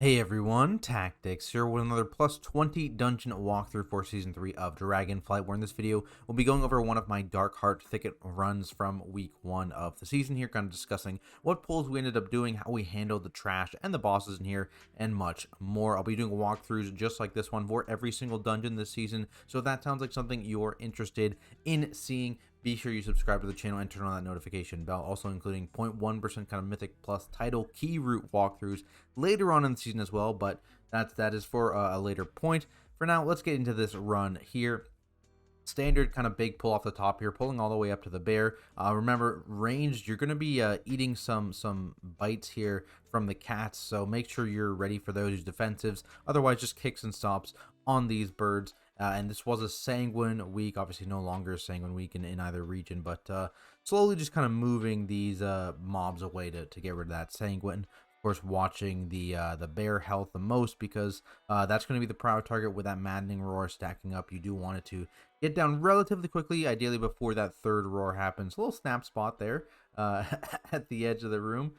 Hey everyone, Tactics here with another plus 20 dungeon walkthrough for Season 3 of Dragonflight, where in this video we'll be going over one of my Darkheart Thicket runs from week 1 of the season here, kind of discussing what pulls we ended up doing, how we handled the trash and the bosses in here, and much more. I'll be doing walkthroughs just like this one for every single dungeon this season, so if that sounds like something you're interested in seeing, be sure you subscribe to the channel and turn on that notification bell, also including 0.1% kind of Mythic Plus title key route walkthroughs later on in the season as well, but that is for a later point. For now, let's get into this run here. Standard kind of big pull off the top here, pulling all the way up to the bear. Remember, ranged, you're going to be eating some bites here from the cats, so make sure you're ready for those defensives. Otherwise, just kicks and stops on these birds. And this was a sanguine week, obviously no longer a sanguine week in either region, but slowly just kind of moving these mobs away to get rid of that sanguine. Of course, watching the bear health the most, because that's going to be the prior target with that maddening roar stacking up. You do want it to get down relatively quickly, ideally before that third roar happens. A little snap spot there at the edge of the room.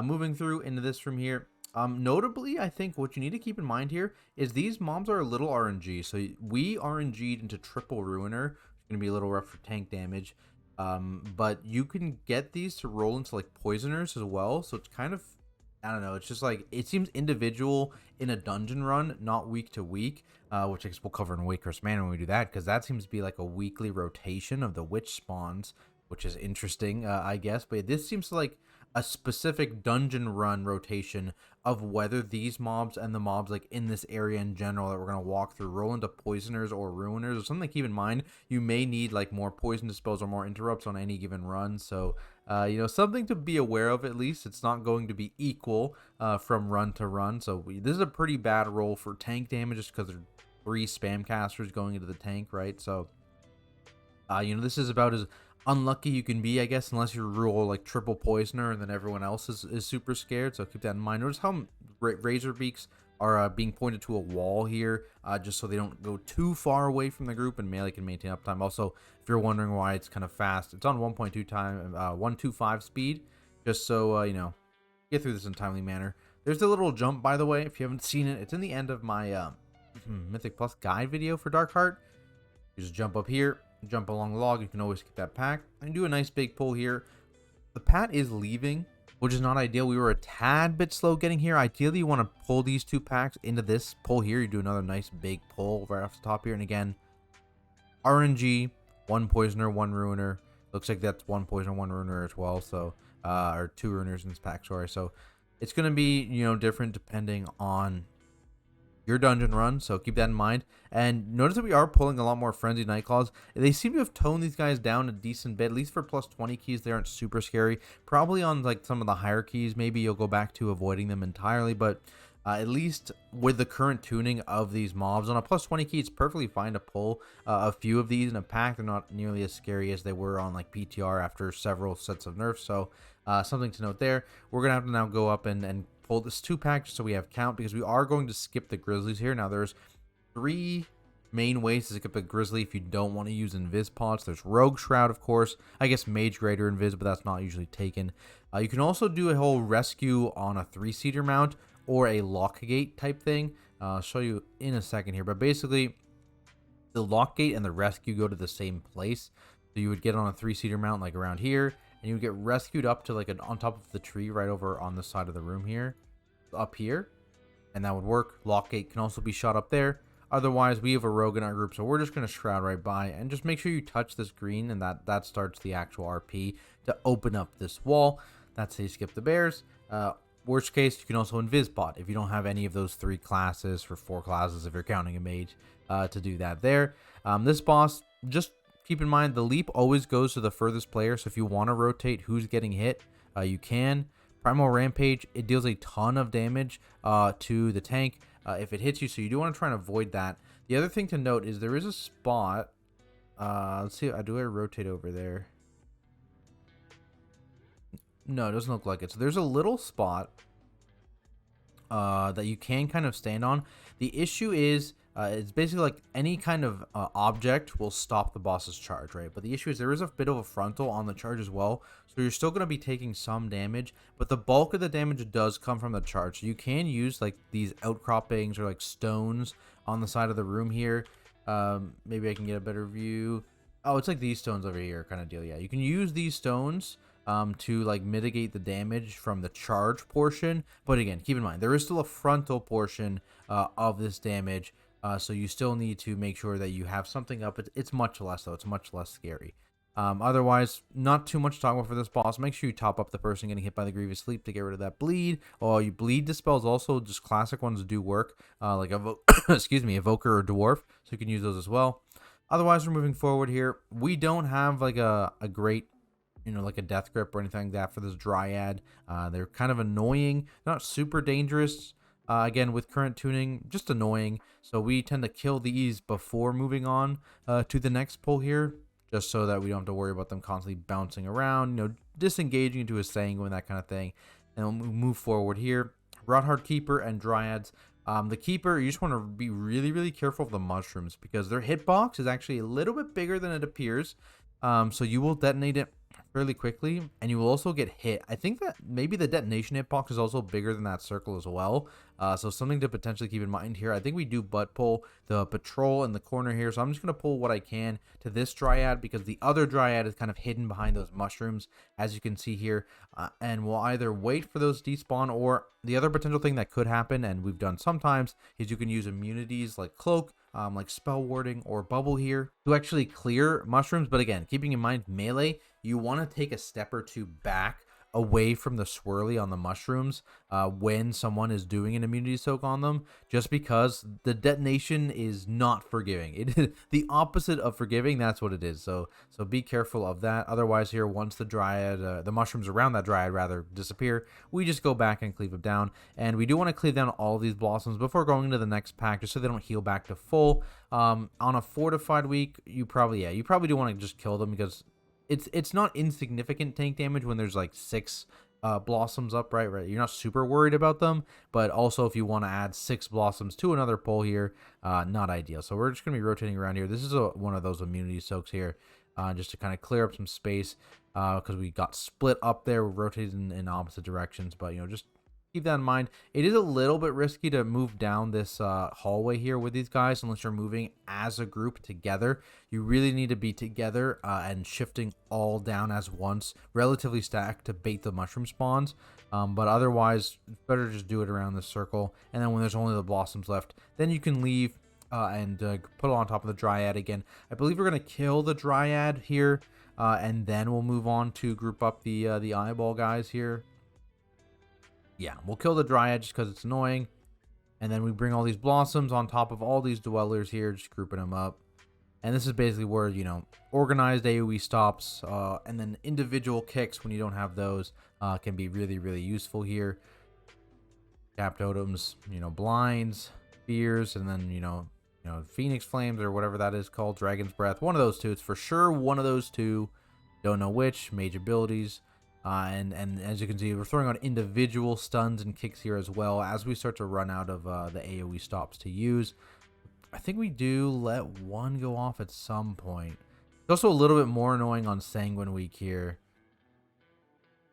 Moving through into this room here. Notably, I think what you need to keep in mind here is these mobs are a little RNG. So we RNG'd into triple ruiner. It's going to be a little rough for tank damage. But you can get these to roll into like poisoners as well. So it's kind of, I don't know, it's just like, it seems individual in a dungeon run, not week to week, which I guess we'll cover in Waker's Man when we do that, because that seems to be like a weekly rotation of the witch spawns, which is interesting, I guess. But this seems like a specific dungeon run rotation of whether these mobs and the mobs like in this area in general that we're going to walk through roll into poisoners or ruiners, or something to keep in mind. You may need like more poison dispels or more interrupts on any given run, so you know, something to be aware of. At least it's not going to be equal from run to run. So this is a pretty bad roll for tank damage, just because there are 3 spam casters going into the tank, right? So you know, this is about as unlucky you can be, I guess, unless you roll like triple poisoner and then everyone else is super scared. So keep that in mind. Notice how razor beaks are being pointed to a wall here, just so they don't go too far away from the group, and melee can maintain uptime. Also, if you're wondering why it's kind of fast, it's on 1.2 time 125 speed, just so you know, get through this in a timely manner. There's the little jump, by the way, if you haven't seen it. It's in the end of my Mythic Plus guide video for Darkheart. You just jump up here, jump along the log. You can always get that pack and do a nice big pull here. The pat is leaving, which is not ideal. We were a tad bit slow getting here. Ideally, you want to pull these 2 packs into this pull here. You do another nice big pull right off the top here. And again, RNG, 1 poisoner, 1 ruiner. Looks like that's 1 poisoner, 1 ruiner as well. So, or 2 ruiners in this pack, sorry. So it's going to be, you know, different depending on your dungeon run, so keep that in mind. And notice that we are pulling a lot more Frenzied Nightclaws. They seem to have toned these guys down a decent bit, at least for plus 20 keys. They aren't super scary. Probably on like some of the higher keys, maybe you'll go back to avoiding them entirely, but at least with the current tuning of these mobs, on a plus 20 key, it's perfectly fine to pull a few of these in a pack. They're not nearly as scary as they were on like PTR after several sets of nerfs, so something to note there. We're going to have to now go up and pull this 2 pack just so we have count, because we are going to skip the grizzlies here. Now there's 3 main ways to skip a grizzly if you don't want to use invis pots. There's Rogue Shroud, of course, I guess Mage Greater invis, but that's not usually taken. You can also do a whole rescue on a 3-seater mount or a lockgate type thing. I'll show you in a second here, but basically the lockgate and the rescue go to the same place. So you would get on a 3-seater mount like around here, and you would get rescued up to like on top of the tree right over on the side of the room here, up here, and that would work. Lockgate can also be shot up there. Otherwise, we have a rogue in our group, so we're just going to shroud right by, and just make sure you touch this green, and that starts the actual RP to open up this wall. That's how you skip the bears. Worst case, you can also invis bot if you don't have any of those 3 classes, for 4 classes if you're counting a mage, to do that there. This boss, just keep in mind, the leap always goes to the furthest player, so if you want to rotate who's getting hit, you can. Primal Rampage, it deals a ton of damage to the tank if it hits you, so you do want to try and avoid that. The other thing to note is there is a spot. Let's see, do I rotate over there? No, it doesn't look like it. So there's a little spot that you can kind of stand on. The issue is it's basically like any kind of object will stop the boss's charge, right? But the issue is there is a bit of a frontal on the charge as well, so you're still going to be taking some damage, but the bulk of the damage does come from the charge. So you can use like these outcroppings or like stones on the side of the room here. Maybe I can get a better view. Oh, it's like these stones over here kind of deal. Yeah, you can use these stones to like mitigate the damage from the charge portion, but again, keep in mind there is still a frontal portion of this damage, so you still need to make sure that you have something up. It's much less though. It's much less scary. Otherwise, not too much to talk about for this boss. Make sure you top up the person getting hit by the Grievous Sleep to get rid of that bleed. Oh, you bleed dispels also, just classic ones do work, like excuse me, Evoker or Dwarf, so you can use those as well. Otherwise, we're moving forward here. We don't have like a great, like a death grip or anything like that for this Dryad. They're kind of annoying, not super dangerous. Again, with current tuning, just annoying. So we tend to kill these before moving on to the next pull here, just so that we don't have to worry about them constantly bouncing around, disengaging into a Sanguine, that kind of thing. And we'll move forward here. Rot-Hard Keeper and Dryads. The Keeper, you just want to be really, really careful of the mushrooms because their hitbox is actually a little bit bigger than it appears. So you will detonate it fairly quickly, and you will also get hit. I think that maybe the detonation hitbox is also bigger than that circle as well. So something to potentially keep in mind here. I think we do butt pull the patrol in the corner here, so I'm just going to pull what I can to this Dryad because the other Dryad is kind of hidden behind those mushrooms, as you can see here, and we'll either wait for those despawn, or the other potential thing that could happen, and we've done sometimes, is you can use immunities like Cloak, like Spell Warding or Bubble here to actually clear mushrooms. But again, keeping in mind melee, you want to take a step or two back away from the swirly on the mushrooms when someone is doing an immunity soak on them, just because the detonation is not forgiving. It is the opposite of forgiving. That's what it is. So be careful of that. Otherwise here, once the Dryad, the mushrooms around that Dryad rather disappear, we just go back and cleave them down. And we do want to cleave down all of these blossoms before going into the next pack, just so they don't heal back to full. On a fortified week, you probably do want to just kill them because it's not insignificant tank damage when there's like 6 blossoms up, right? You're not super worried about them, but also if you want to add 6 blossoms to another pull here, not ideal. So we're just gonna be rotating around here. This is one of those immunity soaks here, just to kind of clear up some space, because we got split up there. We're rotating in opposite directions, but just keep that in mind. It is a little bit risky to move down this hallway here with these guys unless you're moving as a group together. You really need to be together and shifting all down as once, relatively stacked, to bait the mushroom spawns. But otherwise, it's better to just do it around this circle. And then when there's only the blossoms left, then you can leave and put it on top of the Dryad again. I believe we're going to kill the Dryad here, and then we'll move on to group up the eyeball guys here. Yeah, we'll kill the Dryad just because it's annoying. And then we bring all these blossoms on top of all these dwellers here, just grouping them up. And this is basically where, organized AoE stops, and then individual kicks when you don't have those can be really, really useful here. Cap totems, blinds, fears, and then, Phoenix Flames or whatever that is called, Dragon's Breath. One of those two. It's for sure one of those two. Don't know which. Mage abilities. And as you can see, we're throwing out individual stuns and kicks here as well as we start to run out of the AoE stops to use. I think we do let one go off at some point. It's also a little bit more annoying on Sanguine Week here,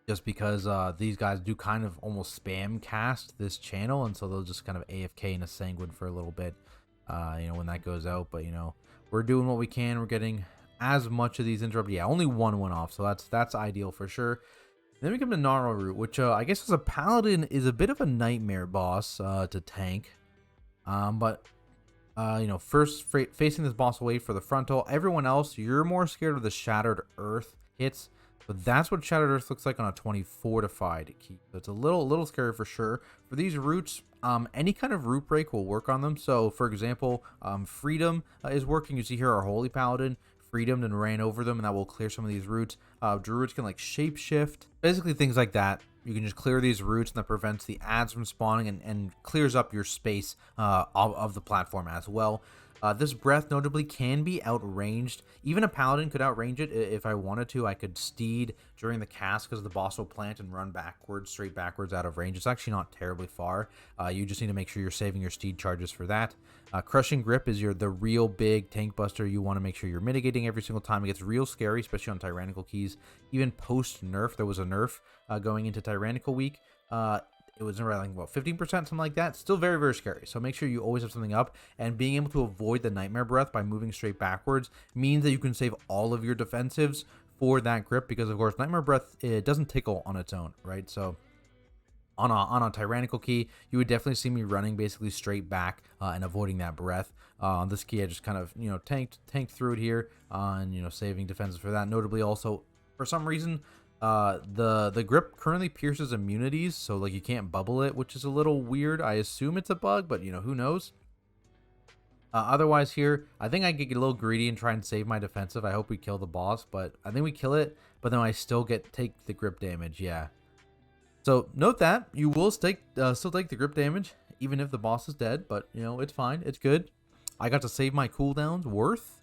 just because these guys do kind of almost spam cast this channel, and so they'll just kind of AFK in a Sanguine for a little bit, when that goes out. But we're doing what we can. We're getting as much of these interrupted. Yeah, only one went off, so that's ideal for sure. Then we come to Gnarl Root, which I guess as a paladin is a bit of a nightmare boss to tank. But first facing this boss away for the frontal. Everyone else, you're more scared of the Shattered Earth hits. But that's what Shattered Earth looks like on a 20 fortified key. So it's a little scary for sure. For these roots, any kind of root break will work on them. So for example, Freedom is working. You see here our Holy Paladin freedomed and ran over them, and that will clear some of these roots. Druids can like shapeshift, basically things like that. You can just clear these roots, and that prevents the ads from spawning and clears up your space of the platform as well. This breath notably can be outranged. Even a paladin could outrange it if I wanted to. I could steed during the cast because the boss will plant and run backwards, straight backwards out of range. It's actually not terribly far. You just need to make sure you're saving your steed charges for that. Crushing Grip is the real big tank buster. You want to make sure you're mitigating every single time. It gets real scary, especially on Tyrannical keys. Even post nerf, there was a nerf going into Tyrannical week. It was around like, what, 15%, something like that. Still very, very scary. So make sure you always have something up. And being able to avoid the Nightmare Breath by moving straight backwards means that you can save all of your defensives for that grip. Because, of course, Nightmare Breath, it doesn't tickle on its own, right? So on a Tyrannical key, you would definitely see me running basically straight back and avoiding that breath. On this key, I just kind of, tanked through it here and, saving defenses for that. Notably also, for some reason, the grip currently pierces immunities, so like you can't bubble it, which is a little weird. I assume it's a bug, but who knows. Otherwise here, I think I could get a little greedy and try and save my defensive. I hope we kill the boss, but I think we kill it, but then I still take the grip damage. Yeah, so note that you will still take the grip damage even if the boss is dead, but it's fine, it's good. I got to save my cooldowns worth.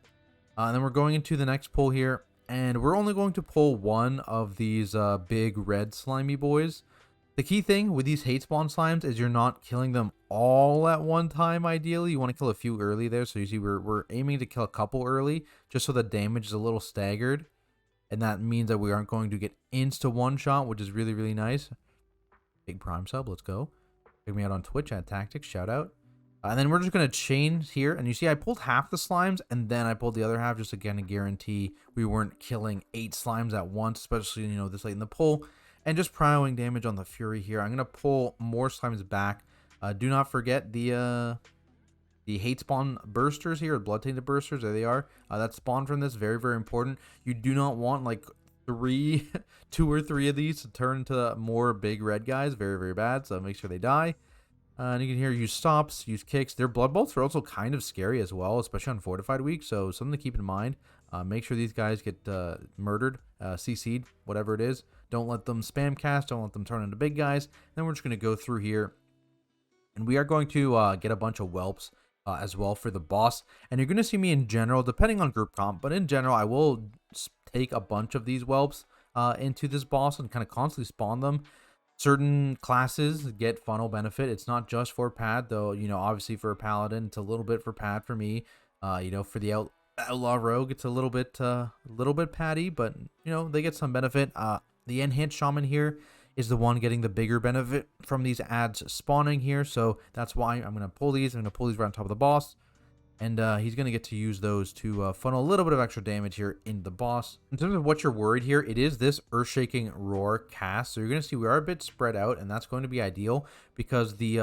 And then we're going into the next pull here. And we're only going to pull one of these big red slimy boys. The key thing with these hate spawn slimes is you're not killing them all at one time. Ideally, you want to kill a few early there. So you see we're aiming to kill a couple early just so the damage is a little staggered. And that means that we aren't going to get insta one shot, which is really, really nice. Big Prime sub, let's go. Check me out on Twitch at Tactics, shout out. And then we're just going to chain here. And you see I pulled half the slimes and then I pulled the other half just again to guarantee we weren't killing 8 slimes at once, especially, this late in the pull. And just prioing damage on the Fury here. I'm going to pull more slimes back. Do not forget the hate spawn bursters here, blood tainted bursters. There they are. That spawn from this, very, very important. You do not want like 2 or 3 of these to turn into more big red guys. Very, very bad. So make sure they die. And you can hear use stops, use kicks. Their blood bolts are also kind of scary as well, especially on Fortified Week. So something to keep in mind. Make sure these guys get murdered, CC'd, whatever it is. Don't let them spam cast. Don't let them turn into big guys. Then we're just going to go through here. And we are going to get a bunch of whelps as well for the boss. And you're going to see me in general, depending on group comp. But in general, I will take a bunch of these whelps into this boss and kind of constantly spawn them. Certain classes get funnel benefit. It's not just for pad, though. Obviously for a paladin, it's a little bit for pad for me. For the outlaw rogue, it's a little bit paddy, but they get some benefit. The enhanced shaman here is the one getting the bigger benefit from these ads spawning here, so that's why I'm gonna pull these. I'm gonna pull these right on top of the boss. And he's going to get to use those to funnel a little bit of extra damage here into the boss. In terms of what you're worried here, it is this Earth-Shaking Roar cast. So you're going to see we are a bit spread out, and that's going to be ideal because the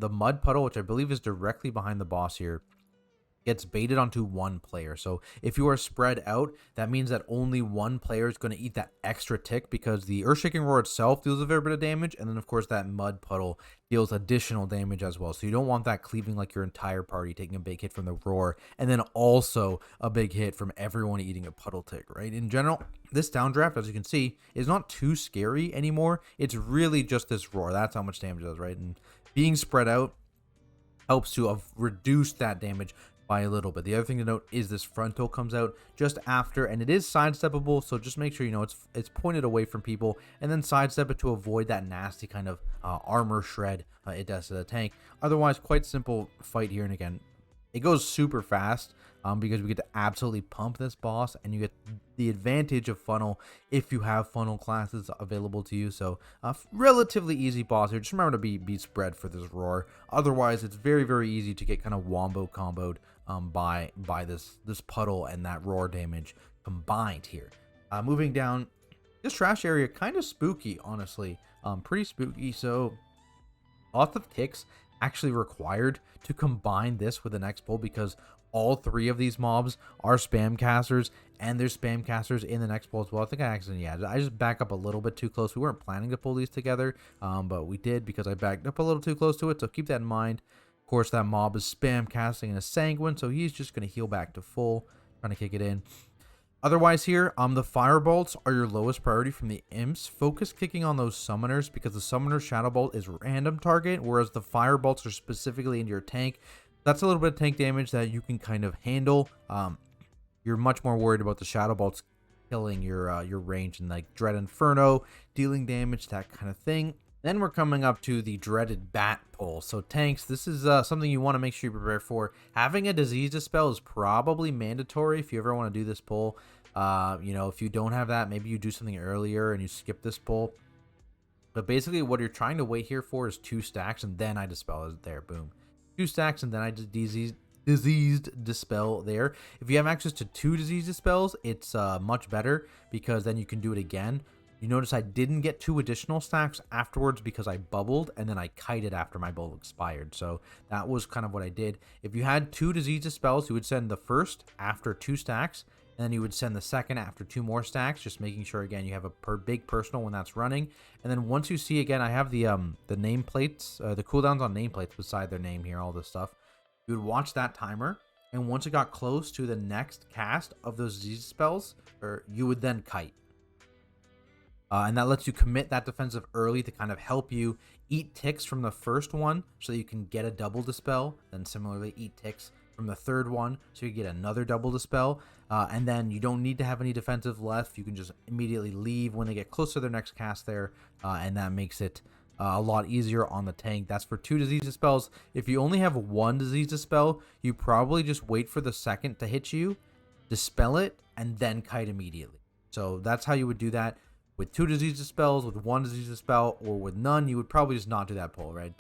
Mud Puddle, which I believe is directly behind the boss here, gets baited onto one player. So if you are spread out, that means that only one player is going to eat that extra tick because the Earth-Shaking Roar itself deals a fair bit of damage, and then of course that Mud Puddle deals additional damage as well. So you don't want that cleaving like your entire party taking a big hit from the roar and then also a big hit from everyone eating a puddle tick, right? In general, this downdraft, as you can see, is not too scary anymore. It's really just this roar. That's how much damage it does, right? And being spread out helps to reduce that damage by a little bit. The other thing to note is this frontal comes out just after, and it is sidesteppable, so just make sure it's pointed away from people, and then sidestep it to avoid that nasty kind of armor shred it does to the tank. Otherwise, quite simple fight here, and again, it goes super fast because we get to absolutely pump this boss, and you get the advantage of funnel if you have funnel classes available to you. So relatively easy boss here. Just remember to be spread for this roar. Otherwise, it's very, very easy to get kind of wombo comboed by this puddle and that roar damage combined here. Moving down, this trash area kind of spooky, honestly. Pretty spooky. So lots of ticks actually required to combine this with the next pull because all 3 of these mobs are spam casters, and there's spam casters in the next pull as well. I think I just back up a little bit too close. We weren't planning to pull these together, but we did because I backed up a little too close to it, so keep that in mind. Of course, that mob is spam casting in a sanguine, so he's just going to heal back to full, trying to kick it in. Otherwise here, the firebolts are your lowest priority from the imps. Focus kicking on those summoners because the summoner shadow bolt is random target, whereas the firebolts are specifically into your tank. That's a little bit of tank damage that you can kind of handle. You're much more worried about the Shadow Bolts killing your range and like Dread Inferno, dealing damage, that kind of thing. Then we're coming up to the dreaded Bat pull. So tanks, this is something you want to make sure you prepare for. Having a Disease Dispel is probably mandatory if you ever want to do this pull. You know, if you don't have that, maybe you do something earlier and you skip this pull. But basically what you're trying to wait here for is 2 stacks, and then I Dispel is there. Boom. 2 stacks, and then I just Diseased Dispel there. If you have access to 2 Disease Dispels, it's much better because then you can do it again. You notice I didn't get 2 additional stacks afterwards because I bubbled and then I kited after my bubble expired. So that was kind of what I did. If you had 2 Disease Dispels, you would send the first after 2 stacks, and then you would send the second after 2 more stacks, just making sure again you have a big personal when that's running. And then once you see, again, I have the nameplates, the cooldowns on nameplates beside their name here, all this stuff. You would watch that timer, and once it got close to the next cast of those disease spells, you would then kite. And that lets you commit that defensive early to kind of help you eat ticks from the first one so that you can get a double dispel. Then similarly eat ticks from the third one so you get another double dispel. And then you don't need to have any defensive left. You can just immediately leave when they get close to their next cast there. And that makes it a lot easier on the tank. That's for 2 disease dispels. If you only have 1 disease dispel, you probably just wait for the second to hit you, dispel it, and then kite immediately. So that's how you would do that. With 2 disease dispels, with 1 disease dispel, or with none, you would probably just not do that pull, right?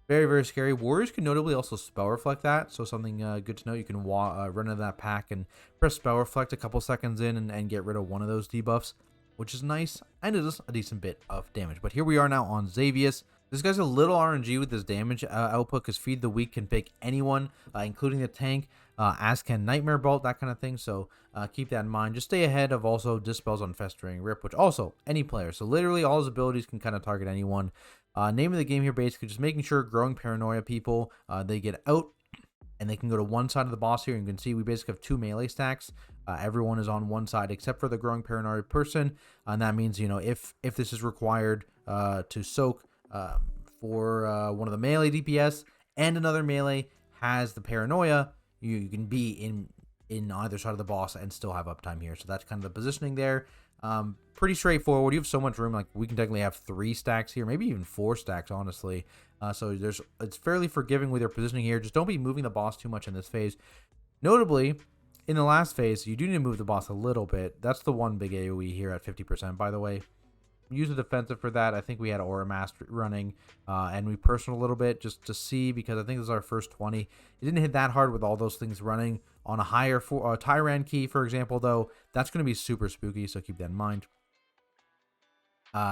Very, very scary. Warriors can notably also spell reflect that, so something good to know. You can run into that pack and press spell reflect a couple seconds in and get rid of one of those debuffs, which is nice, and it is a decent bit of damage. But here we are now on Xavius. This guy's a little RNG with his damage output because Feed the Weak can pick anyone, including the tank, as can Nightmare Bolt, that kind of thing. So keep that in mind. Just stay ahead of also Dispels on Festering Rip, which also any player. So literally all his abilities can kind of target anyone. Name of the game here basically just making sure Growing Paranoia people, they get out and they can go to one side of the boss here. You can see we basically have 2 melee stacks. Everyone is on one side except for the Growing Paranoia person. And that means, you know, if this is required to soak for one of the melee DPS and another melee has the Paranoia, you can be in either side of the boss and still have uptime here. So that's kind of the positioning there. Pretty straightforward. You have so much room. Like we can technically have 3 stacks here, maybe even 4 stacks, honestly. So it's fairly forgiving with your positioning here. Just don't be moving the boss too much in this phase. Notably, in the last phase, you do need to move the boss a little bit. That's the one big AoE here at 50%, by the way. Use the defensive for that. I think we had Aura Master running, and we personal a little bit just to see, because I think this is our first 20. It didn't hit that hard with all those things running on a higher Tyran key, for example, though. That's going to be super spooky, so keep that in mind.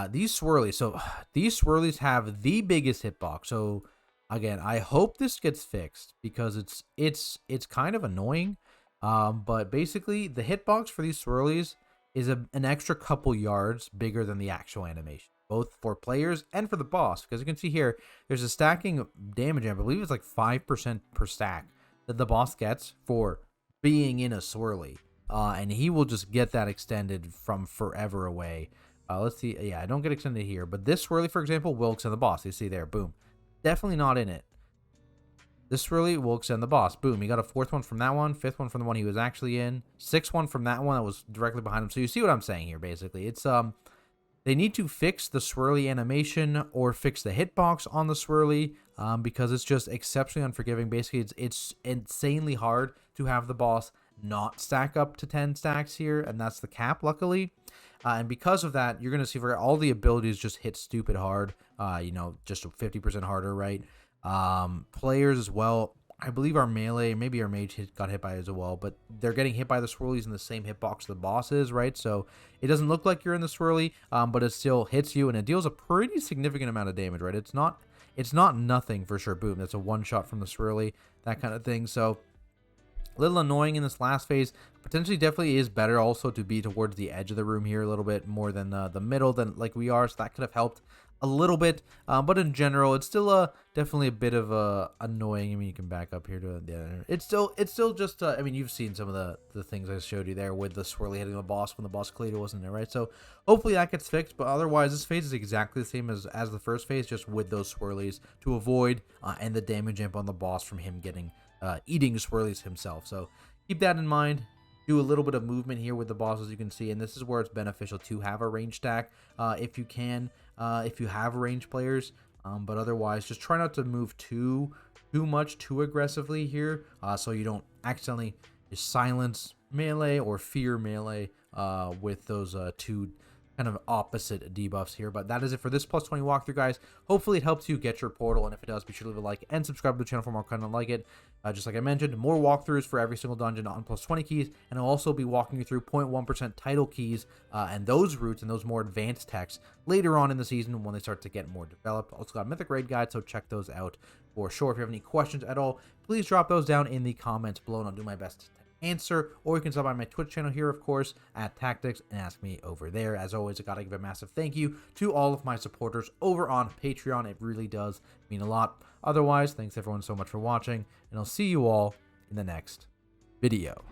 These swirlies. So these swirlies have the biggest hitbox. So again, I hope this gets fixed because it's kind of annoying. But basically, the hitbox for these swirlies is an extra couple yards bigger than the actual animation, both for players and for the boss. Because you can see here, there's a stacking damage, I believe it's like 5% per stack that the boss gets for being in a swirly. And he will just get that extended from forever away. Let's see. Yeah, I don't get extended here. But this swirly, for example, will extend the boss. You see there, boom. Definitely not in it. This swirly will extend the boss. Boom. He got a 4th one from that one. 5th one from the one he was actually in. 6th one from that one that was directly behind him. So you see what I'm saying here, basically. It's they need to fix the swirly animation or fix the hitbox on the swirly because it's just exceptionally unforgiving. Basically, it's insanely hard to have the boss not stack up to 10 stacks here, and that's the cap, luckily. And because of that, you're going to see for all the abilities just hit stupid hard, you know, just 50% harder, right? Players as well. I believe our melee, maybe our mage got hit by it as well, but they're getting hit by the swirlies in the same hitbox the boss is, right? So it doesn't look like you're in the swirly, but it still hits you, and it deals a pretty significant amount of damage, right? It's not nothing for sure. Boom, that's a one shot from the swirly, that kind of thing. So a little annoying in this last phase. Potentially definitely is better also to be towards the edge of the room here a little bit more than the middle than like we are, so that could have helped a little bit, but in general, it's still definitely a bit of annoying. I mean, you can back up here to the it's still just I mean, you've seen some of the things I showed you there with the swirly hitting the boss when the boss Kalito wasn't there, right? So hopefully that gets fixed, but otherwise this phase is exactly the same as the first phase, just with those swirlies to avoid and the damage amp on the boss from him getting eating swirlies himself. So keep that in mind. Do a little bit of movement here with the boss, as you can see, and this is where it's beneficial to have a range stack if you can, if you have range players, but otherwise just try not to move too much too aggressively here, so you don't accidentally just silence melee or fear melee with those two kind of opposite debuffs here. But that is it for this plus 20 walkthrough, guys. Hopefully it helps you get your portal, and if it does, be sure to leave a like and subscribe to the channel for more content like it. Just like I mentioned, more walkthroughs for every single dungeon on plus 20 keys, and I'll also be walking you through 0.1% title keys and those routes and those more advanced techs later on in the season when they start to get more developed. Also got a mythic raid guide, so check those out for sure. If you have any questions at all, please drop those down in the comments below, and I'll do my best to answer, or you can stop by my Twitch channel here, of course, at Tactics, and ask me over there. As always, I gotta give a massive thank you to all of my supporters over on Patreon. It really does mean a lot. Otherwise, thanks everyone so much for watching, and I'll see you all in the next video.